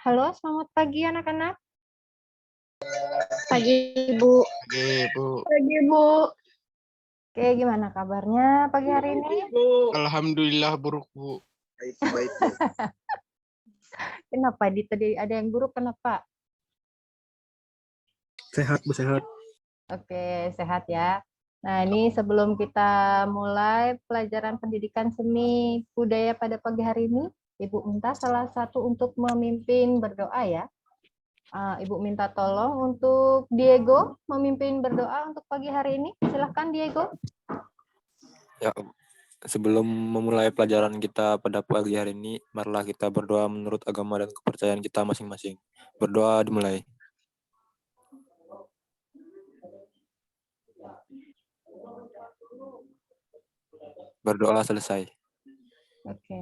Halo, selamat pagi anak-anak. Pagi, Bu. Oke, Bu. Pagi, Bu. Oke, gimana kabarnya pagi hari ini? Alhamdulillah buruk, Bu. Baik, Bu. Kenapa? Tadi ada yang buruk, kenapa? Sehat, Bu, sehat. Oke, sehat ya. Nah, ini sebelum kita mulai pelajaran pendidikan seni budaya pada pagi hari ini, Ibu minta salah satu untuk memimpin berdoa ya. Ibu minta tolong untuk Diego memimpin berdoa untuk pagi hari ini. Silahkan Diego. Ya, sebelum memulai pelajaran kita pada pagi hari ini, marilah kita berdoa menurut agama dan kepercayaan kita masing-masing. Berdoa dimulai. Berdoa selesai. Oke.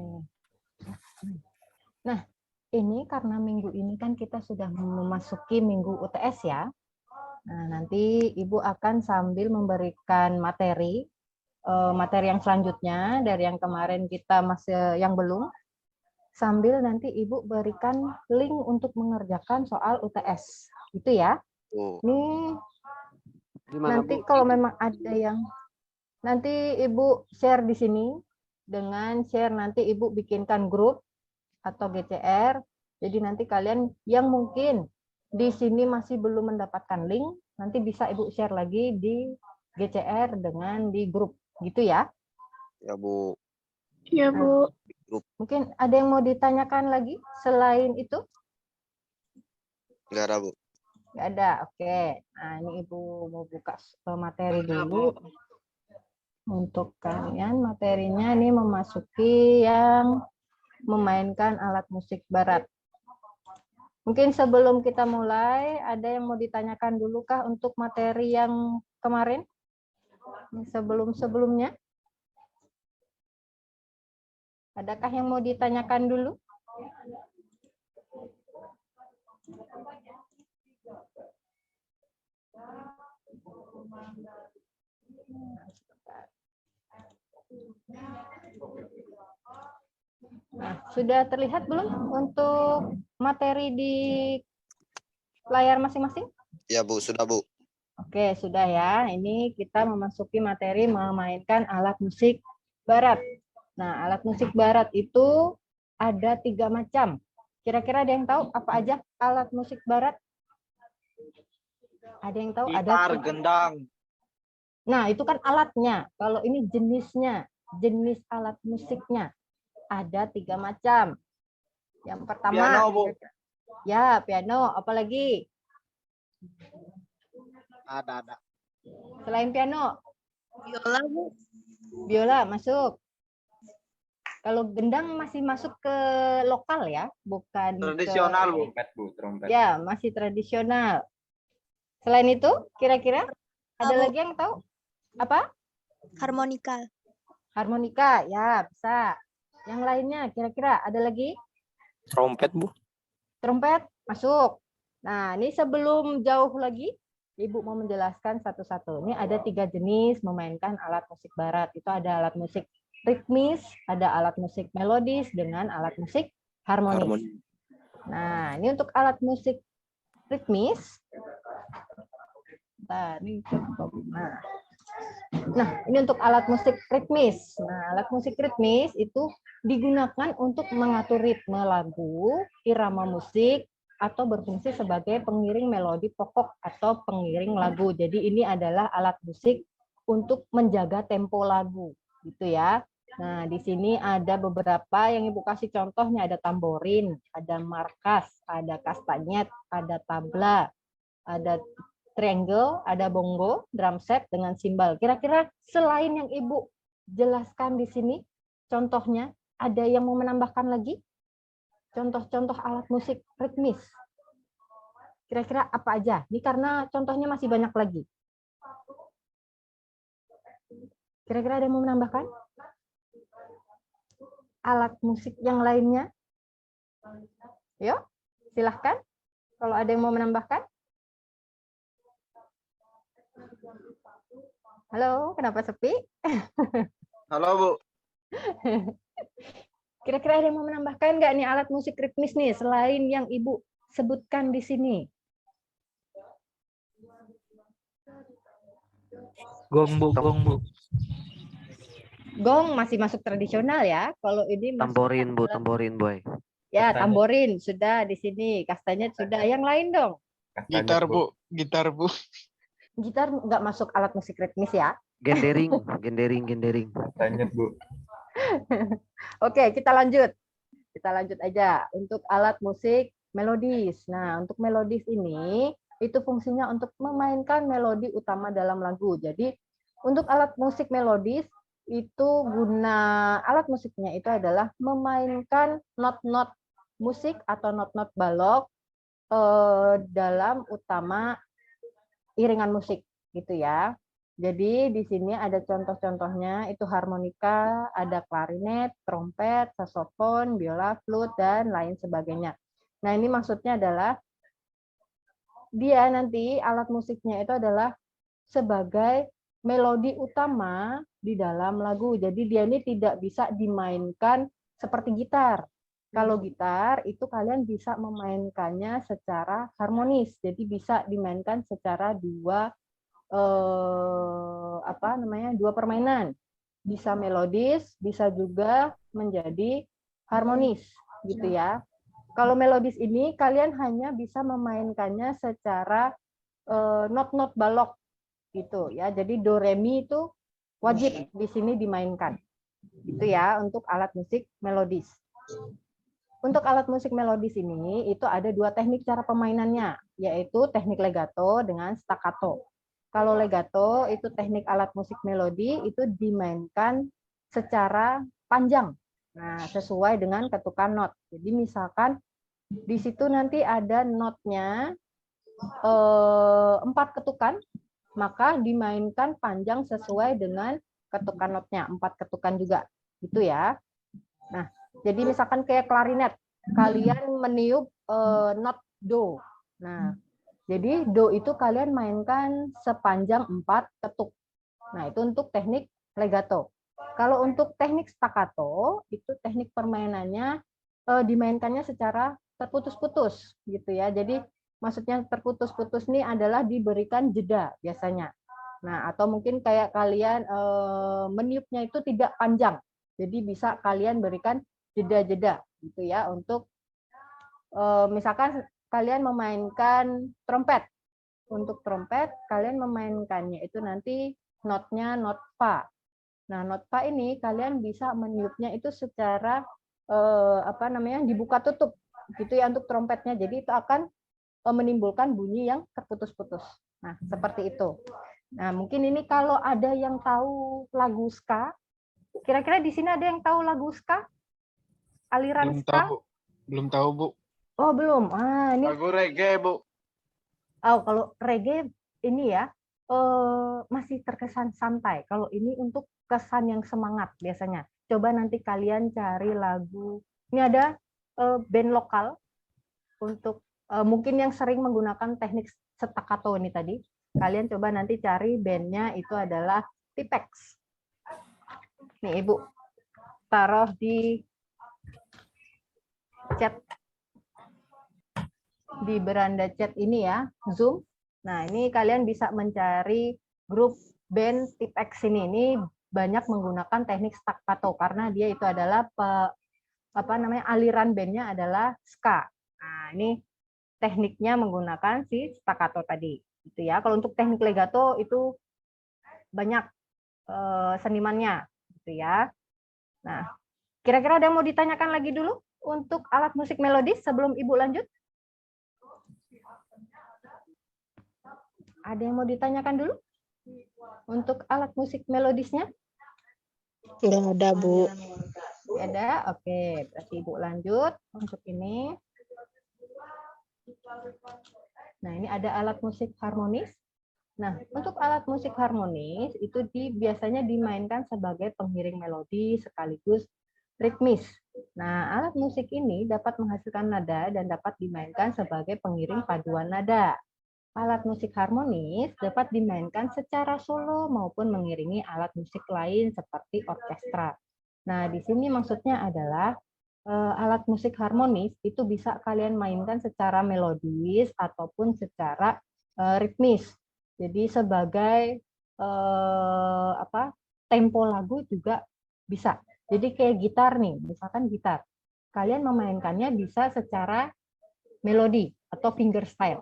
Nah, ini karena minggu ini kan kita sudah memasuki minggu UTS ya. Nah, nanti Ibu akan sambil memberikan materi yang selanjutnya dari yang kemarin kita masih yang belum, sambil nanti Ibu berikan link untuk mengerjakan soal UTS. Gitu ya. Oh. Ini Gimana, nanti Bu? kalau memang ada yang nanti Ibu share di sini dengan share nanti Ibu bikinkan grup atau GCR. Jadi nanti kalian yang mungkin di sini masih belum mendapatkan link, nanti bisa Ibu share lagi di GCR dengan di grup. Gitu ya. Ya, Bu. Ya, Bu. Mungkin ada yang mau ditanyakan lagi selain itu? Enggak ada, Bu. Nggak ada, oke. Nah, ini Ibu mau buka materi dulu. Untuk kalian materinya ini memasuki yang memainkan alat musik barat. Mungkin sebelum kita mulai, ada yang mau ditanyakan dulu kah untuk materi yang kemarin? Sebelum-sebelumnya? Adakah yang mau ditanyakan dulu? Nah, sudah terlihat belum untuk materi di layar masing-masing? Ya, Bu, sudah, Bu. Oke, sudah ya. Ini kita memasuki materi memainkan alat musik barat. Nah, alat musik barat itu ada 3 macam. Kira-kira ada yang tahu apa aja alat musik barat? Ada yang tahu? Gitar, Ada. gendang. Nah, itu kan alatnya. Kalau ini jenisnya, jenis alat musiknya. Ada 3 macam. Yang pertama, Piano, Bu. Ya, piano. Apalagi? Ada. Selain piano, Biola, Bu. biola masuk. Kalau gendang masih masuk ke lokal ya, bukan Tradisional, Bu. Trompet, Bu, trompet. Ya, masih tradisional. Selain itu, kira-kira ada lagi yang tahu? Apa? Harmonika. Harmonika, ya bisa. Yang lainnya, kira-kira ada lagi? Trompet, Bu. Trompet, masuk. Nah, ini sebelum jauh lagi, Ibu mau menjelaskan satu-satu. Ini ada 3 jenis memainkan alat musik barat. Itu ada alat musik ritmis, ada alat musik melodis, dengan alat musik harmonis. Nah, ini untuk alat musik ritmis. Nah, ini untuk alat musik ritmis. Nah, alat musik ritmis itu digunakan untuk mengatur ritme lagu, irama musik, atau berfungsi sebagai pengiring melodi pokok atau pengiring lagu. Jadi ini adalah alat musik untuk menjaga tempo lagu, gitu ya. Nah, di sini ada beberapa yang Ibu kasih contohnya, ada tamborin, ada markas, ada kastanyet, ada tabla, ada triangle, ada bongo, drum set dengan simbal. Kira-kira selain yang Ibu jelaskan di sini, contohnya, ada yang mau menambahkan lagi? Contoh-contoh alat musik ritmis. Kira-kira apa aja? Ini karena contohnya masih banyak lagi. Kira-kira ada yang mau menambahkan? Alat musik yang lainnya? Yuk, silahkan. Kalau ada yang mau menambahkan. Halo, kenapa sepi? Halo, Bu. Kira-kira ada yang mau menambahkan nggak nih alat musik ritmis nih selain yang Ibu sebutkan di sini? Gong bu, gong bu. Gong masih masuk tradisional ya. Kalau ini masuk Tamborin bu, adalah- tamborin boy. Ya, Kastanya. tamborin sudah di sini, kastanya sudah. Yang lain dong. Gitar, Bu. Gitar, Bu. Gitar nggak masuk alat musik ritmis ya. Gendering, gendering, gendering. Kastanya, Bu. Oke, kita lanjut. Kita lanjut aja untuk alat musik melodis. Nah, untuk melodis ini itu fungsinya untuk memainkan melodi utama dalam lagu. Jadi, untuk alat musik melodis itu guna alat musiknya itu adalah memainkan not-not musik atau not-not balok dalam utama iringan musik gitu ya. Jadi di sini ada contoh-contohnya, itu harmonika, ada klarinet, trompet, saksofon, biola, flute, dan lain sebagainya. Nah, ini maksudnya adalah dia nanti alat musiknya itu adalah sebagai melodi utama di dalam lagu. Jadi dia ini tidak bisa dimainkan seperti gitar. Kalau gitar itu kalian bisa memainkannya secara harmonis. Jadi bisa dimainkan secara dua dua permainan, bisa melodis, bisa juga menjadi harmonis gitu ya. Kalau melodis ini kalian hanya bisa memainkannya secara not-not balok gitu ya. Jadi do re mi itu wajib di sini dimainkan gitu ya untuk alat musik melodis. Untuk alat musik melodis ini itu ada dua teknik cara pemainannya, yaitu teknik legato dengan staccato. Kalau legato itu teknik alat musik melodi itu dimainkan secara panjang, nah sesuai dengan ketukan not. Jadi misalkan di situ nanti ada notnya 4 ketukan, maka dimainkan panjang sesuai dengan ketukan notnya, 4 ketukan juga, gitu ya. Nah, jadi misalkan kayak klarinet, kalian meniup not do. Nah, jadi do itu kalian mainkan sepanjang 4 ketuk. Nah, itu untuk teknik legato. Kalau untuk teknik staccato, itu teknik permainannya dimainkannya secara terputus-putus gitu ya. Jadi maksudnya terputus-putus ini adalah diberikan jeda biasanya. Nah, atau mungkin kayak kalian meniupnya itu tidak panjang. Jadi bisa kalian berikan jeda-jeda gitu ya untuk misalkan kalian memainkan trompet. Untuk trompet kalian memainkannya itu nanti notnya not fa. Nah, not fa ini kalian bisa meniupnya itu secara dibuka tutup gitu ya untuk trompetnya. Jadi itu akan menimbulkan bunyi yang terputus-putus. Nah, seperti itu. Nah, mungkin ini kalau ada yang tahu lagu ska, kira-kira di sini ada yang tahu lagu ska? Aliran Belum ska? tahu, Bu. Belum tahu, Bu. Oh, belum. Ini Lagu reggae, Bu. kalau reggae ini ya masih terkesan santai. Kalau ini untuk kesan yang semangat biasanya. Coba nanti kalian cari lagu. Ini ada band lokal untuk mungkin yang sering menggunakan teknik staccato ini tadi. Kalian coba nanti cari bandnya itu adalah Tipex. Nih Ibu taruh di chat, di beranda chat ini ya, Zoom. Nah, ini kalian bisa mencari grup band Tipex ini. Ini banyak menggunakan teknik staccato karena dia itu adalah aliran bandnya adalah ska. Nah, ini tekniknya menggunakan si staccato tadi, gitu ya. Kalau untuk teknik legato itu banyak senimannya, gitu ya. Nah, kira-kira ada yang mau ditanyakan lagi dulu untuk alat musik melodis sebelum Ibu lanjut? Ada yang mau ditanyakan dulu untuk alat musik melodisnya? Nggak ada, Bu. Tidak ada? Oke, berarti Ibu lanjut untuk ini. Nah, ini ada alat musik harmonis. Nah, untuk alat musik harmonis itu biasanya dimainkan sebagai pengiring melodi sekaligus ritmis. Nah, alat musik ini dapat menghasilkan nada dan dapat dimainkan sebagai pengiring paduan nada. Alat musik harmonis dapat dimainkan secara solo maupun mengiringi alat musik lain seperti orkestra. Nah, di sini maksudnya adalah alat musik harmonis itu bisa kalian mainkan secara melodis ataupun secara ritmis. Jadi sebagai tempo lagu juga bisa. Jadi kayak gitar nih, misalkan gitar. Kalian memainkannya bisa secara melodi atau fingerstyle.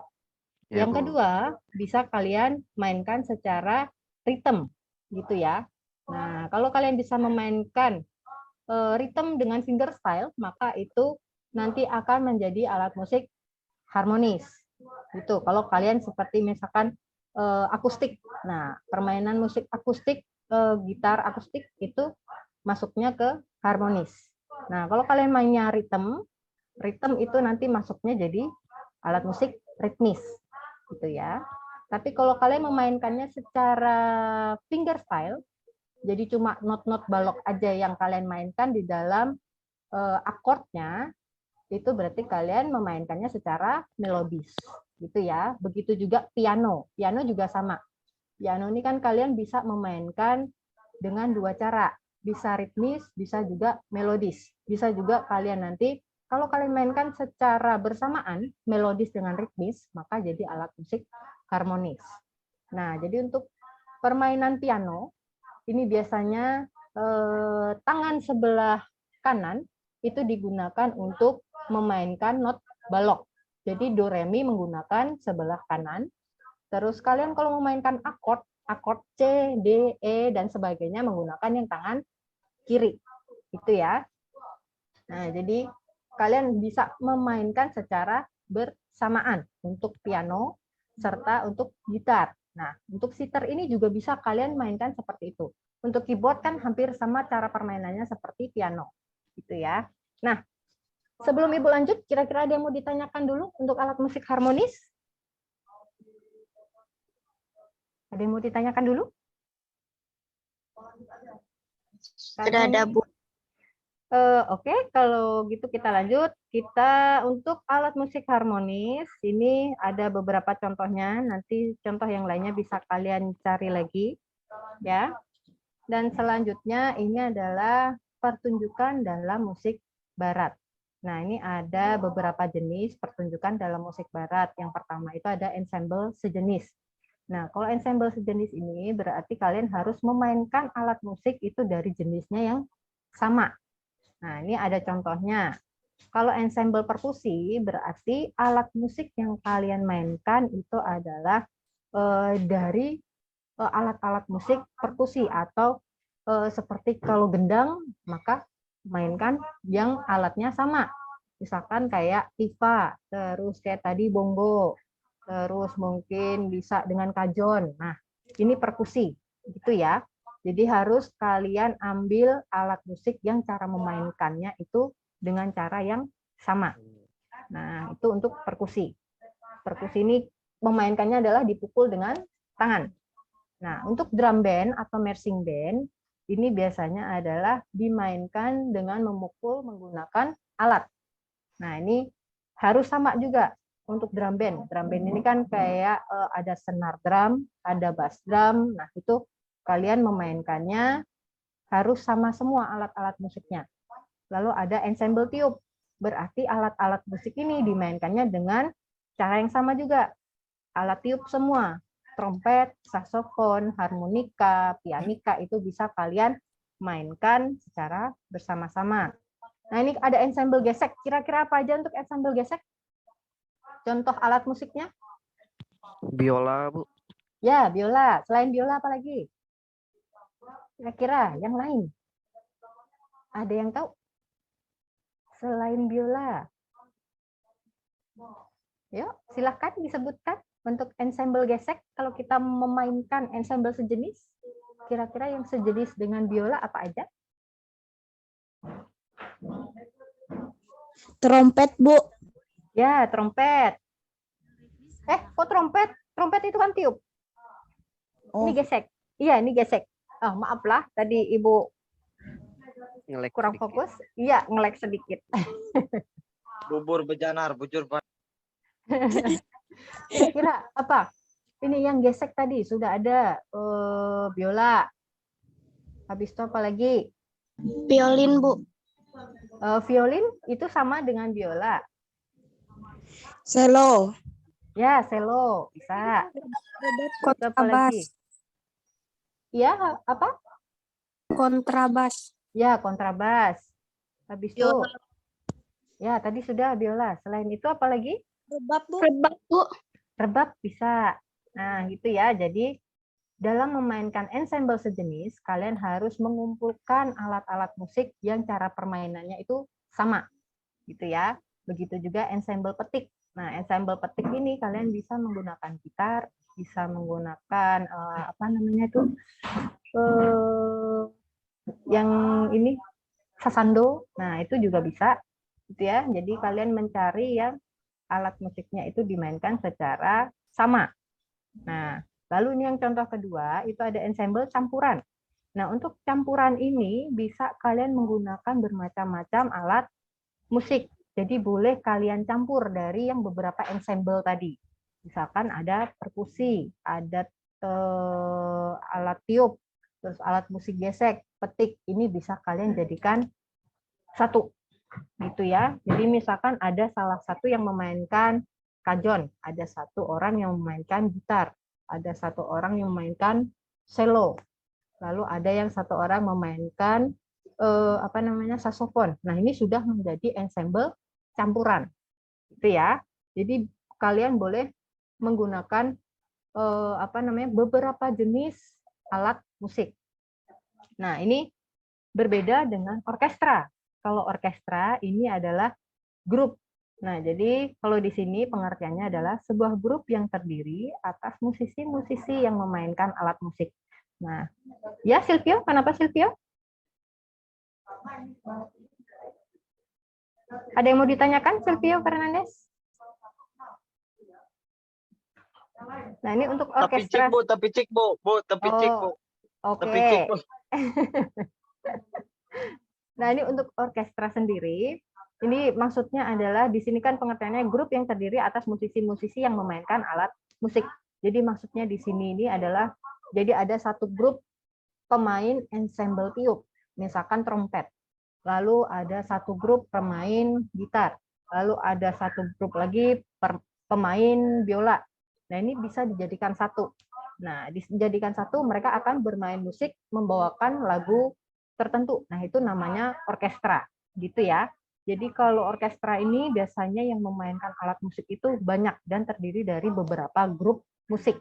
Ya, Yang Bu. kedua, bisa kalian mainkan secara rhythm gitu ya. Nah, kalau kalian bisa memainkan rhythm dengan fingerstyle, maka itu nanti akan menjadi alat musik harmonis. Gitu. Kalau kalian seperti misalkan akustik. Nah, permainan musik akustik, gitar akustik itu masuknya ke harmonis. Nah, kalau kalian mainnya rhythm itu nanti masuknya jadi alat musik ritmis gitu ya. Tapi kalau kalian memainkannya secara fingerstyle, jadi cuma not-not balok aja yang kalian mainkan di dalam akordnya, itu berarti kalian memainkannya secara melodis gitu ya. Begitu juga piano. Piano juga sama. Piano ini kan kalian bisa memainkan dengan dua cara. Bisa ritmis, bisa juga melodis. Bisa juga kalian nanti kalau kalian mainkan secara bersamaan melodis dengan ritmis, maka jadi alat musik harmonis. Nah, jadi untuk permainan piano ini biasanya tangan sebelah kanan itu digunakan untuk memainkan not balok. Jadi do re mi menggunakan sebelah kanan. Terus kalian kalau memainkan akord C, D, E dan sebagainya menggunakan yang tangan kiri. Itu ya. Nah, jadi kalian bisa memainkan secara bersamaan untuk piano serta untuk gitar. Nah, untuk sitar ini juga bisa kalian mainkan seperti itu. Untuk keyboard kan hampir sama cara permainannya seperti piano. Gitu ya. Nah, sebelum Ibu lanjut, kira-kira ada yang mau ditanyakan dulu untuk alat musik harmonis? Ada yang mau ditanyakan dulu? Sudah ada, Bu. Oke, kalau gitu kita lanjut. Kita untuk alat musik harmonis, ini ada beberapa contohnya. Nanti contoh yang lainnya bisa kalian cari lagi. Ya. Dan selanjutnya ini adalah pertunjukan dalam musik barat. Nah, ini ada beberapa jenis pertunjukan dalam musik barat. Yang pertama itu ada ensemble sejenis. Nah, kalau ensemble sejenis ini berarti kalian harus memainkan alat musik itu dari jenisnya yang sama. Nah, ini ada contohnya. Kalau ensemble perkusi berarti alat musik yang kalian mainkan itu adalah dari alat-alat musik perkusi atau seperti kalau gendang maka mainkan yang alatnya sama. Misalkan kayak tifa, terus kayak tadi bongo, terus mungkin bisa dengan kajon. Nah, ini perkusi gitu ya. Jadi harus kalian ambil alat musik yang cara memainkannya itu dengan cara yang sama. Nah, itu untuk perkusi. Perkusi ini memainkannya adalah dipukul dengan tangan. Nah, untuk drum band atau marching band, ini biasanya adalah dimainkan dengan memukul menggunakan alat. Nah, ini harus sama juga untuk drum band. Drum band ini kan kayak ada senar drum, ada bass drum. Nah, itu kalian memainkannya harus sama semua alat-alat musiknya. Lalu ada ensemble tiup. Berarti alat-alat musik ini dimainkannya dengan cara yang sama juga. Alat tiup semua. Trompet, saksofon, harmonika, pianika itu bisa kalian mainkan secara bersama-sama. Nah, ini ada ensemble gesek. Kira-kira apa aja untuk ensemble gesek? Contoh alat musiknya? Biola, Bu. Ya, biola. Selain biola apa lagi? Kira-kira yang lain? Ada yang tahu? Selain biola. Yuk, silakan disebutkan untuk ensemble gesek. Kalau kita memainkan ensemble sejenis, kira-kira yang sejenis dengan biola apa aja? Trompet, Bu. Ya, trompet. Kok trompet? Trompet itu kan tiup. Ini gesek. Iya, ini gesek. Oh, maaflah, tadi Ibu Ngelek kurang sedikit. fokus. Iya, ngelek sedikit. Bubur bejanar, bujur Pak. Kira-kira apa? Ini yang gesek tadi sudah ada biola. Habis itu apa lagi? Violin, Bu. Violin itu sama dengan biola. Selo. Ya, selo bisa. Itu apa lagi? Ya, apa? Kontrabas. Ya, kontrabas. Habis itu, ya tadi sudah biola. Selain itu apa lagi? Rebab, Bu. Rebab, Bu. Rebab bisa. Nah, gitu ya. Jadi dalam memainkan ensemble sejenis, kalian harus mengumpulkan alat-alat musik yang cara permainannya itu sama, gitu ya. Begitu juga ensemble petik. Nah, ensemble petik ini kalian bisa menggunakan gitar, bisa menggunakan apa namanya itu, yang ini sasando. Nah, itu juga bisa, gitu ya. Jadi kalian mencari yang alat musiknya itu dimainkan secara sama. Nah, lalu ini yang contoh kedua, itu ada ensemble campuran. Nah, untuk campuran ini bisa kalian menggunakan bermacam-macam alat musik. Jadi boleh kalian campur dari yang beberapa ensemble tadi. Misalkan ada perkusi, ada alat tiup, terus alat musik gesek, petik. Ini bisa kalian jadikan satu. Gitu ya. Jadi misalkan ada salah satu yang memainkan kajon, ada satu orang yang memainkan gitar, ada satu orang yang memainkan cello, lalu ada yang satu orang memainkan apa namanya saxophone. Nah, ini sudah menjadi ensemble campuran, gitu ya. Jadi kalian boleh menggunakan apa namanya beberapa jenis alat musik. Nah, ini berbeda dengan orkestra. Kalau orkestra ini adalah grup. Nah, jadi kalau di sini pengertiannya adalah sebuah grup yang terdiri atas musisi-musisi yang memainkan alat musik. Nah, ya Silvio, kenapa Silvio? Ada yang mau ditanyakan Silvio Fernandes? Nah, ini untuk orkestra. Tapi cek, Bu. Oke. Nah, ini untuk orkestra sendiri. Ini maksudnya adalah di sini kan pengertiannya grup yang terdiri atas musisi-musisi yang memainkan alat musik. Jadi maksudnya di sini ini adalah jadi ada satu grup pemain ensemble tiup, misalkan trompet. Lalu ada satu grup pemain gitar. Lalu ada satu grup lagi pemain biola. Nah, ini bisa dijadikan satu. Nah, dijadikan satu mereka akan bermain musik membawakan lagu tertentu. Nah, itu namanya orkestra, gitu ya. Jadi kalau orkestra ini biasanya yang memainkan alat musik itu banyak dan terdiri dari beberapa grup musik.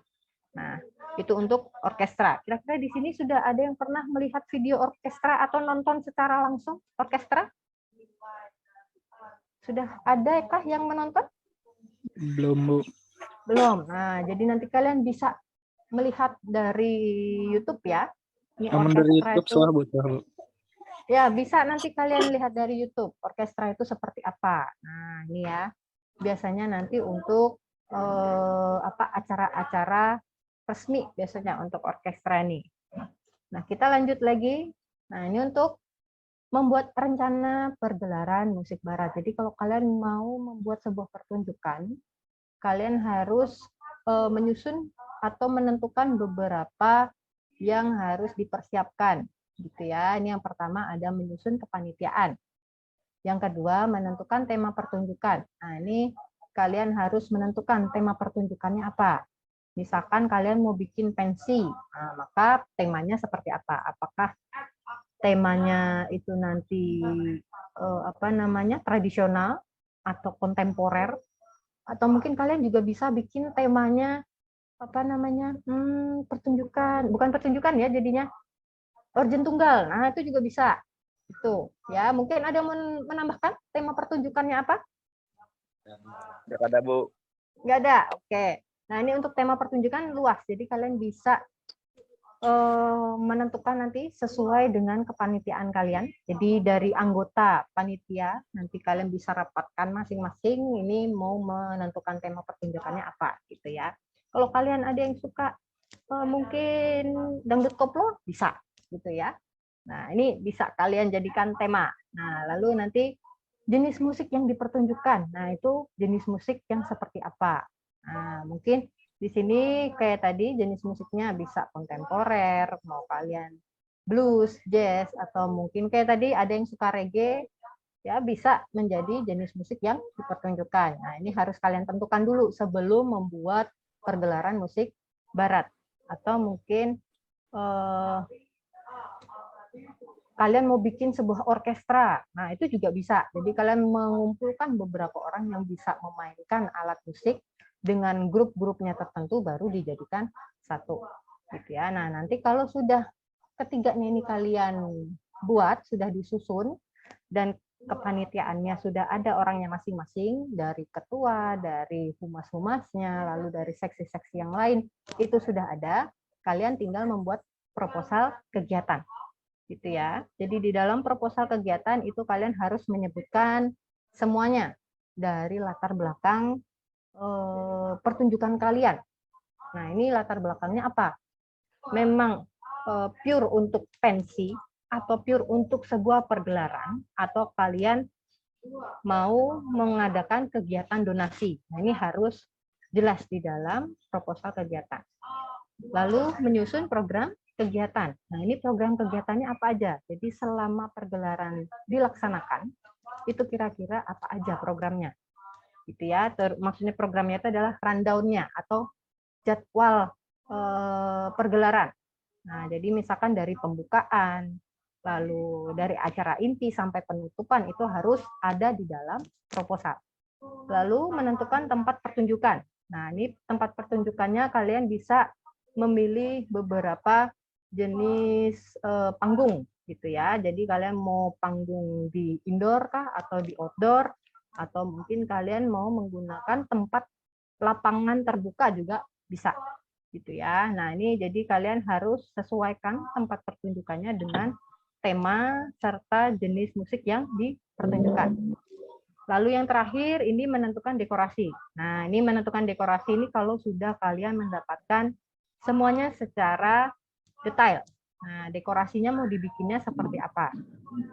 Nah, itu untuk orkestra. Kira-kira di sini sudah ada yang pernah melihat video orkestra atau nonton secara langsung orkestra? Sudah adakah yang menonton? Belum, Bu. Belum. Nah, jadi nanti kalian bisa melihat dari YouTube ya. Ini Dari orkestra YouTube itu. salah, Bu. Ya, bisa nanti kalian lihat dari YouTube, orkestra itu seperti apa. Nah, ini ya. Biasanya nanti untuk acara-acara resmi biasanya untuk orkestra ini. Nah, kita lanjut lagi. Nah, ini untuk membuat rencana pergelaran musik barat. Jadi kalau kalian mau membuat sebuah pertunjukan, kalian harus menyusun atau menentukan beberapa yang harus dipersiapkan. Gitu ya. Ini yang pertama ada menyusun kepanitiaan. Yang kedua menentukan tema pertunjukan. Nah, ini kalian harus menentukan tema pertunjukannya apa. Misalkan kalian mau bikin pensi, nah, maka temanya seperti apa? Apakah temanya itu nanti apa namanya tradisional atau kontemporer? Atau mungkin kalian juga bisa bikin temanya apa namanya pertunjukan, bukan pertunjukan ya jadinya organ tunggal. Nah, itu juga bisa. Itu ya, mungkin ada yang menambahkan tema pertunjukannya apa? Nggak ada, Bu. Nggak ada. Oke. Nah, ini untuk tema pertunjukan luas. Jadi kalian bisa menentukan nanti sesuai dengan kepanitiaan kalian. Jadi dari anggota panitia nanti kalian bisa rapatkan masing-masing ini mau menentukan tema pertunjukannya apa gitu ya. Kalau kalian ada yang suka mungkin dangdut koplo bisa gitu ya. Nah, ini bisa kalian jadikan tema. Nah, lalu nanti jenis musik yang dipertunjukkan. Nah, itu jenis musik yang seperti apa? Nah, mungkin di sini kayak tadi jenis musiknya bisa kontemporer, mau kalian blues, jazz, atau mungkin kayak tadi ada yang suka reggae, ya bisa menjadi jenis musik yang dipertunjukkan. Nah, ini harus kalian tentukan dulu sebelum membuat pergelaran musik barat. Atau mungkin kalian mau bikin sebuah orkestra. Nah, itu juga bisa. Jadi kalian mengumpulkan beberapa orang yang bisa memainkan alat musik dengan grup-grupnya tertentu baru dijadikan satu. Gitu ya. Nah, nanti kalau sudah ketiganya ini kalian buat, sudah disusun, dan kepanitiaannya sudah ada orangnya masing-masing, dari ketua, dari humas-humasnya, lalu dari seksi-seksi yang lain, itu sudah ada, kalian tinggal membuat proposal kegiatan. Gitu ya. Jadi di dalam proposal kegiatan itu kalian harus menyebutkan semuanya dari latar belakang pertunjukan kalian. Nah, ini latar belakangnya apa? Memang pure untuk pensi atau pure untuk sebuah pergelaran, atau kalian mau mengadakan kegiatan donasi. Nah, ini harus jelas di dalam proposal kegiatan. Lalu menyusun program kegiatan. Nah, ini program kegiatannya apa aja? Jadi selama pergelaran dilaksanakan, itu kira-kira apa aja programnya? Gitu ya. Maksudnya programnya itu adalah rundown-nya atau jadwal pergelaran. Nah, jadi misalkan dari pembukaan, lalu dari acara inti sampai penutupan itu harus ada di dalam proposal. Lalu menentukan tempat pertunjukan. Nah, ini tempat pertunjukannya kalian bisa memilih beberapa jenis panggung gitu ya. Jadi kalian mau panggung di indoor kah atau di outdoor, atau mungkin kalian mau menggunakan tempat lapangan terbuka juga bisa gitu ya. Nah, ini jadi kalian harus sesuaikan tempat pertunjukannya dengan tema serta jenis musik yang dipertunjukkan. Lalu yang terakhir ini menentukan dekorasi. Nah, ini menentukan dekorasi ini kalau sudah kalian mendapatkan semuanya secara detail. Nah, dekorasinya mau dibikinnya seperti apa,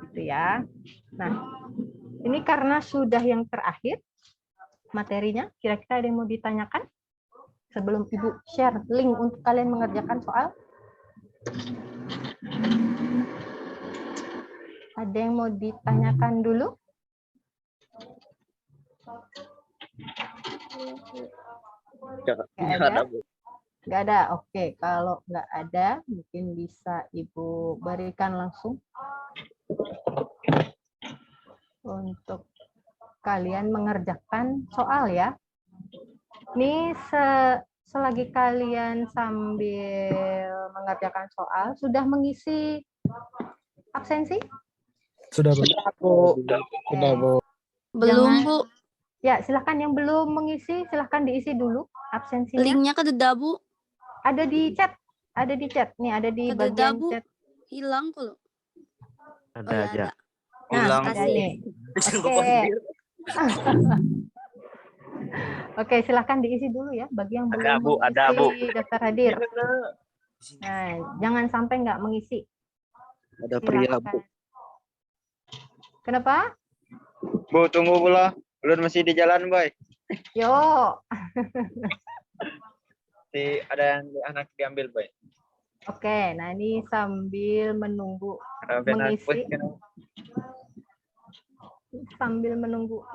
gitu ya. Nah, ini karena sudah yang terakhir materinya, kira-kira ada yang mau ditanyakan sebelum Ibu share link untuk kalian mengerjakan soal? Ada yang mau ditanyakan dulu? Nggak ada, Bu. Nggak ada. Oke, kalau nggak ada, mungkin bisa Ibu berikan langsung untuk kalian mengerjakan soal ya. Ini selagi kalian sambil mengerjakan soal, sudah mengisi absensi? Sudah, Bu. Sudah, Bu. Belum, Bu. Ya, silahkan yang belum mengisi, silahkan diisi dulu absensinya. Linknya kededa, Bu. Ada di chat. Ada di chat. Nih, ada di Kededa, bagian Bu. chat. Hilang kok. Ada Oh, ya, aja. Nah, Hilang, ada Bu. nih. Oke. Oke, silahkan diisi dulu ya bagi yang belum Ada, Bu. mengisi Ada, Bu. daftar hadir. Nah, jangan sampai nggak mengisi. Ada pria, Bu. Silakan. Kenapa? Bu, tunggu pula. Belum masih di jalan, Boy. Yo. Ada yang anak diambil, Boy. Oke, nah ini sambil menunggu Ada benar, mengisi, Boy.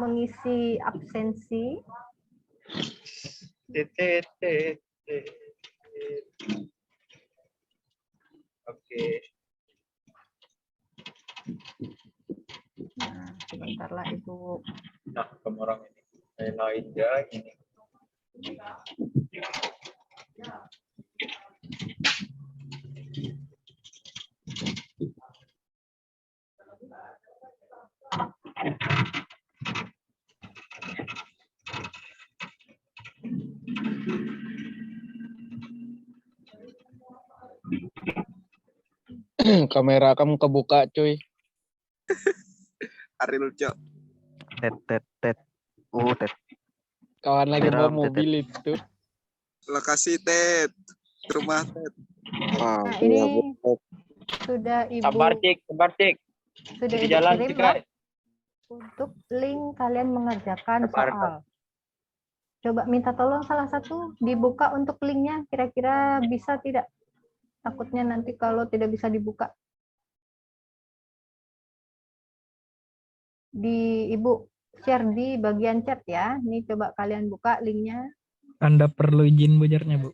mengisi absensi. Oke. Nah, sebentarlah Ibu. Nah, kamu orang ini. Saya lain ya ini. Kamera kamu kebuka, cuy. Ariel Cok. Tet. Tet. Kawan lagi bawa Geram, mobil itu. Lokasi Ted. Rumah Ted. Nah, ini sudah Ibu Sabar, Cik. sudah Di Ibu jalan, kirim Cik. ya untuk link kalian mengerjakan Sabar. soal. Coba minta tolong salah satu dibuka untuk linknya, kira-kira bisa tidak? Takutnya nanti kalau tidak bisa dibuka. Ibu share di bagian chat ya. Nih coba kalian buka linknya. Anda perlu izin bujarnya, Bu.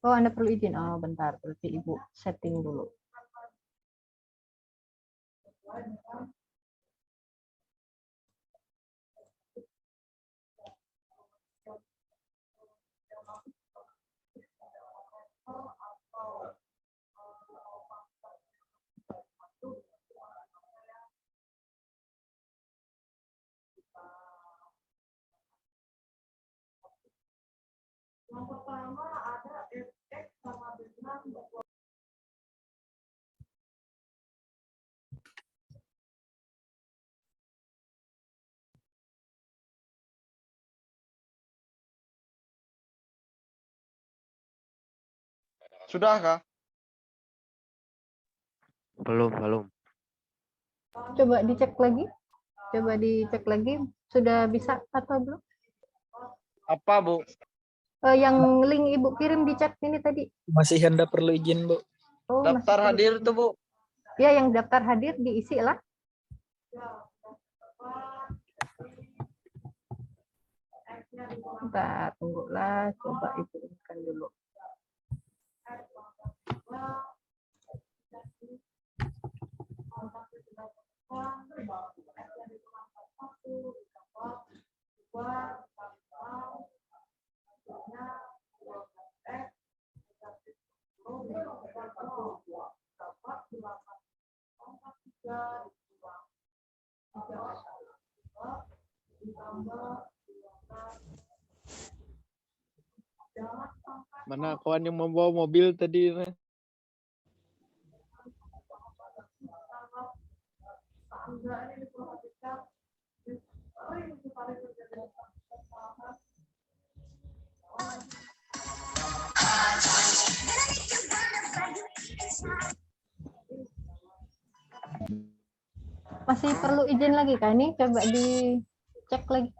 Oh, Anda perlu izin. Oh, bentar. Berarti Ibu setting dulu. Sudah kah? Belum. Coba dicek lagi. Coba dicek lagi. Sudah bisa atau belum? Apa, Bu? Yang link Ibu kirim di chat ini tadi. Masih Anda perlu izin, Bu. Oh, masih Daftar perlu hadir izin. tuh, Bu. Ya, yang daftar hadir diisi lah. Bentar, tunggulah. Coba Ibu inikan dulu. Mana kawan yang membawa mobil tadi? Masih perlu izin lagi kah ini? Coba dicek lagi.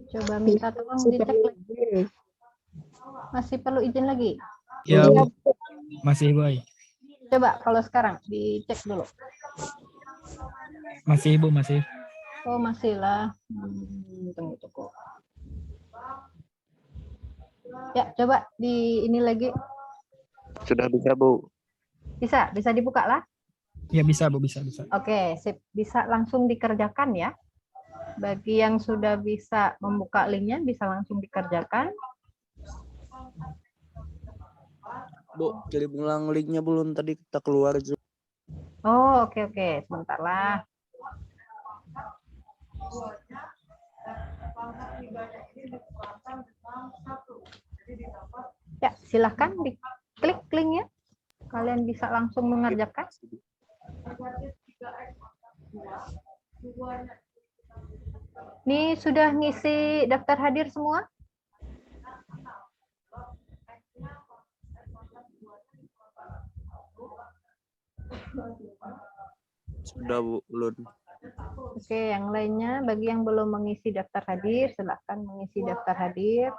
Coba minta tolong dicek lagi. Masih perlu izin lagi? Ya, Bu. Masih, Boy. Coba kalau sekarang dicek dulu. Masih, Bu, masih. Oh, masih lah. Tunggu. Ya, coba ini lagi. Sudah bisa, Bu. Bisa dibuka lah. Ya, bisa, Bu, bisa. Oke, sip. Bisa langsung dikerjakan ya. Bagi yang sudah bisa membuka linknya, bisa langsung dikerjakan. Bu, jadi ulang linknya belum tadi kita keluar. Oh, oke. Sebentar lah. Ya, silahkan diklik linknya. Kalian bisa langsung mengerjakan. Ini sudah ngisi daftar hadir semua? Sudah, Bu, belum. Oke, yang lainnya bagi yang belum mengisi daftar hadir, silahkan mengisi daftar hadir.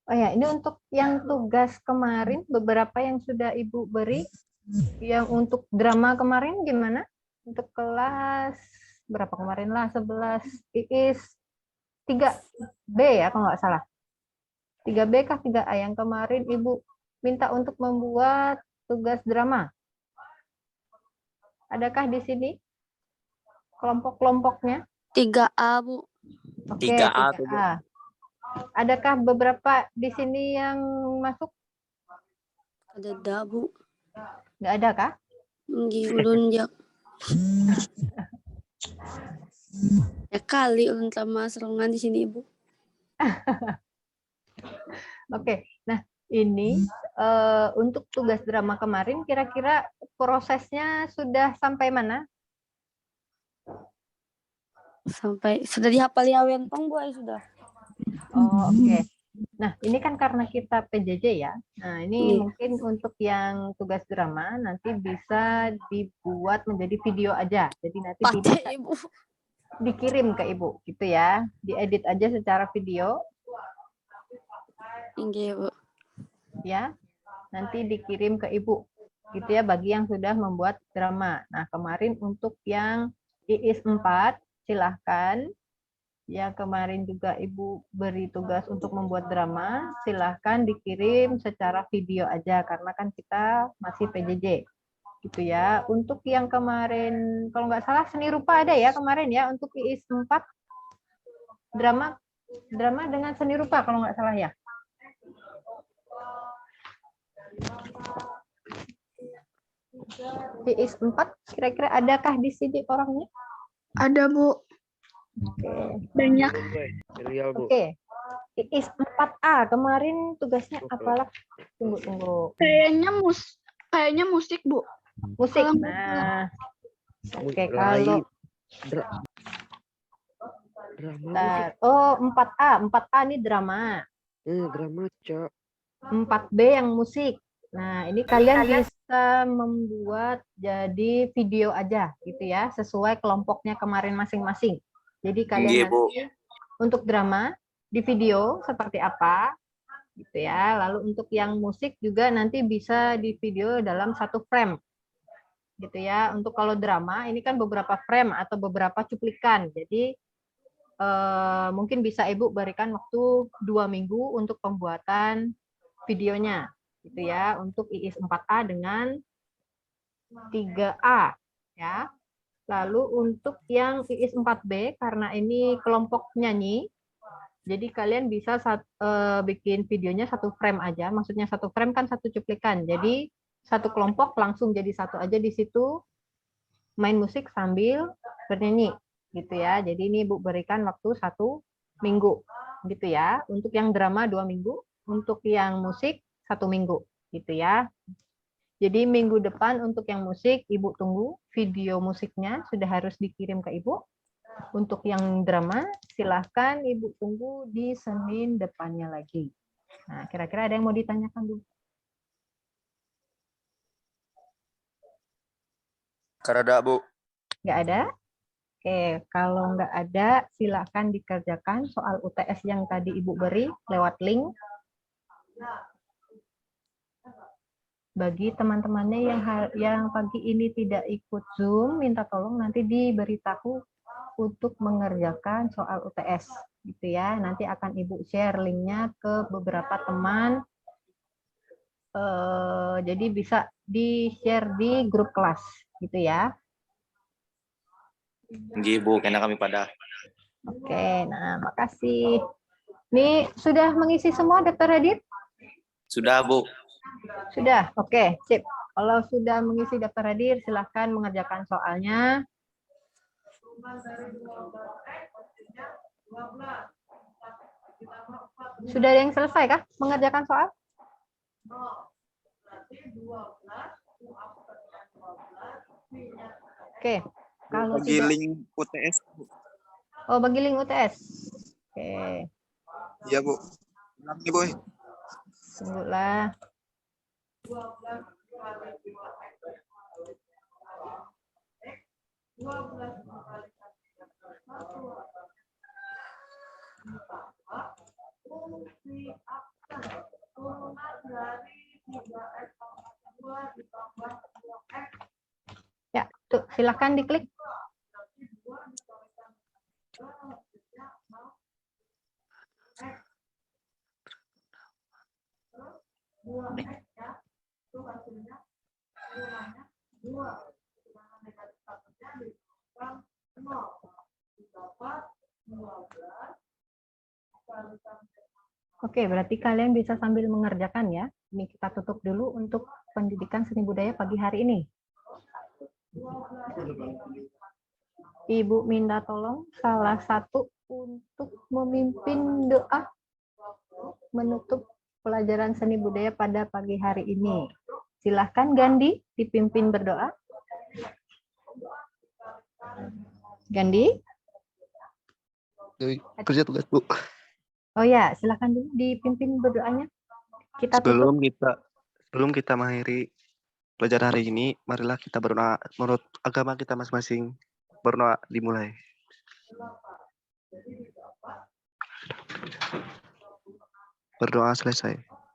Oh ya, ini untuk yang tugas kemarin, beberapa yang sudah Ibu beri, yang untuk drama kemarin gimana? Untuk kelas berapa kemarin lah, 11 IIS 3B ya kalau nggak salah. 3B kah 3A yang kemarin Ibu minta untuk membuat tugas drama. Adakah di sini kelompok-kelompoknya? 3A, Bu. Oke, 3A tuh, Bu. 3A. Adakah beberapa di sini yang masuk? Ada Bu. Nggak ada kah? Di ulun ya. Ya kali ulun sama serongan di sini, Bu. Oke. Nah, ini untuk tugas drama kemarin kira-kira prosesnya sudah sampai mana? Sampai sudah dihafal ya Wentong boy sudah. Oh, oke. Nah, ini kan karena kita PJJ ya. Nah, ini Iya. mungkin untuk yang tugas drama nanti bisa dibuat menjadi video aja. Jadi nanti Pate bisa ibu. dikirim ke Ibu gitu ya. Diedit aja secara video Iya bu. ya. Nanti dikirim ke Ibu gitu ya bagi yang sudah membuat drama. Nah, kemarin untuk yang IIS 4 silahkan. Yang kemarin juga Ibu beri tugas untuk membuat drama, silahkan dikirim secara video aja karena kan kita masih PJJ gitu ya. Untuk yang kemarin kalau nggak salah seni rupa ada ya kemarin ya untuk IIS 4 drama dengan seni rupa kalau nggak salah ya. IIS 4 kira-kira adakah di sini orangnya? Ada Bu. Banyak. Real, Bu. Oke. IIS 4A kemarin tugasnya apalah? Tunggu. Kayaknya musik Bu. Musik. Kalau Nah. Oke, Mulai kalau drama. oh 4A ini drama. Drama, Cak. 4B yang musik. Nah, ini kalian bisa membuat jadi video aja gitu ya, sesuai kelompoknya kemarin masing-masing. Jadi kalian nanti untuk drama di video seperti apa gitu ya. Lalu untuk yang musik juga nanti bisa di video dalam satu frame. Gitu ya. Untuk kalau drama ini kan beberapa frame atau beberapa cuplikan. Jadi mungkin bisa Ibu berikan waktu 2 minggu untuk pembuatan videonya gitu ya untuk IIS 4A dengan 3A ya. Lalu untuk yang IIS 4B karena ini kelompok nyanyi, jadi kalian bisa bikin videonya satu frame aja. Maksudnya satu frame kan satu cuplikan. Jadi satu kelompok langsung jadi satu aja di situ main musik sambil bernyanyi gitu ya. Jadi ini Ibu berikan waktu 1 minggu gitu ya. Untuk yang drama 2 minggu, untuk yang musik 1 minggu gitu ya. Jadi minggu depan untuk yang musik, Ibu tunggu video musiknya sudah harus dikirim ke Ibu. Untuk yang drama, silahkan Ibu tunggu di Senin depannya lagi. Nah, kira-kira ada yang mau ditanyakan dulu? Karada, Bu. Nggak ada? Oke, kalau nggak ada, silahkan dikerjakan soal UTS yang tadi Ibu beri lewat link. Bagi teman-temannya yang pagi ini tidak ikut Zoom, minta tolong nanti diberitahu untuk mengerjakan soal UTS gitu ya. Nanti akan Ibu share linknya ke beberapa teman. Jadi bisa di-share di grup kelas gitu ya. Nggih, Bu, kena kami pada. Oke, nah makasih. Ini sudah mengisi semua Dr. Radit? Sudah, Bu. Sudah, oke, sip. Kalau sudah mengisi daftar hadir, silahkan mengerjakan soalnya. Sudah ada yang selesai kah mengerjakan soal? Oke, kalau Bagi tidak, link UTS. oh bagi link UTS. Oke, Iya, Bu. Ulang nih, Boy. tunggulah. Ya, tuh, silakan diklik. Oke, berarti kalian bisa sambil mengerjakan ya. Ini kita tutup dulu untuk pendidikan seni budaya pagi hari ini. Ibu minta tolong salah satu untuk memimpin doa menutup pelajaran seni budaya pada pagi hari ini. Silahkan Gandhi dipimpin berdoa. Gandhi? Kerja tugas, Bu. Oh ya, silahkan dulu dipimpin berdoanya. Kita tutup. Sebelum kita mengakhiri pelajaran hari ini, marilah kita berdoa menurut agama kita masing-masing. Berdoa dimulai. Berdoa selesai.